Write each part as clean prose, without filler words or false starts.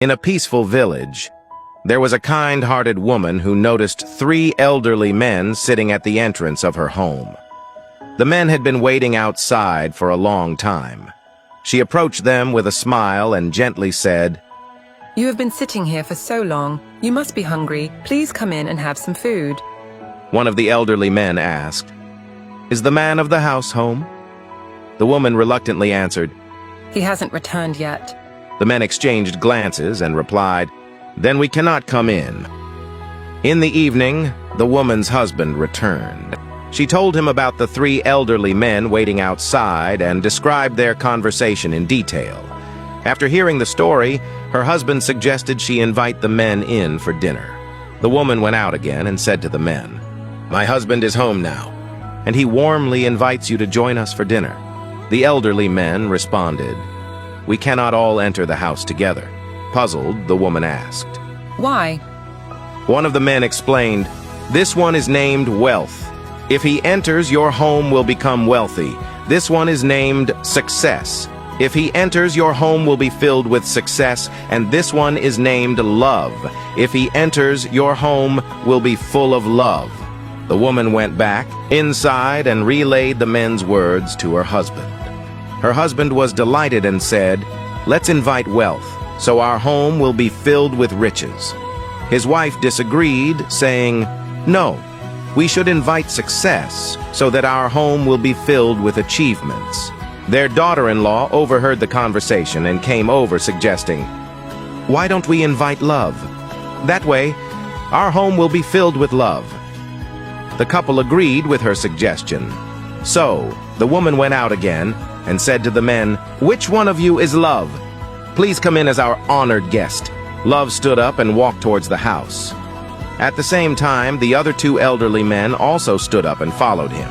In a peaceful village, there was a kind-hearted woman who noticed 3 elderly men sitting at the entrance of her home. The men had been waiting outside for a long time. She approached them with a smile and gently said, "You have been sitting here for so long. You must be hungry. Please come in and have some food." One of the elderly men asked, "Is the man of the house home?" The woman reluctantly answered, "He hasn't returned yet." The men exchanged glances and replied, "Then we cannot come in." In the evening, the woman's husband returned. She told him about the 3 elderly men waiting outside and described their conversation in detail. After hearing the story, her husband suggested she invite the men in for dinner. The woman went out again and said to the men, "My husband is home now, and he warmly invites you to join us for dinner." The elderly men responded, "We cannot all enter the house together." Puzzled, the woman asked, "Why?" One of the men explained, "This one is named Wealth. If he enters, your home will become wealthy. This one is named Success. If he enters, your home will be filled with success. And this one is named Love. If he enters, your home will be full of love." The woman went back inside and relayed the men's words to her husband. Her husband was delighted and said, "Let's invite Wealth, so our home will be filled with riches." His wife disagreed, saying, "No, we should invite Success, so that our home will be filled with achievements." Their daughter-in-law overheard the conversation and came over suggesting, "Why don't we invite Love? That way, our home will be filled with love." The couple agreed with her suggestion. So, the woman went out again and said to the men, "Which one of you is Love? Please come in as our honored guest." Love stood up and walked towards the house. At the same time, the other 2 elderly men also stood up and followed him.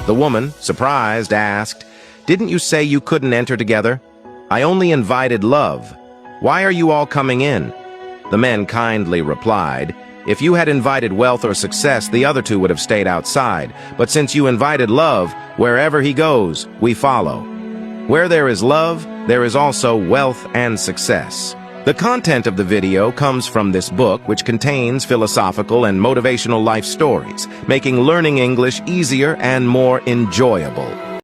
The woman, surprised, asked, "Didn't you say you couldn't enter together? I only invited Love. Why are you all coming in?" The men kindly replied, "If you had invited Wealth or Success, the other 2 would have stayed outside. But since you invited Love, wherever he goes, we follow. Where there is love, there is also wealth and success." The content of the video comes from this book, which contains philosophical and motivational life stories, making learning English easier and more enjoyable.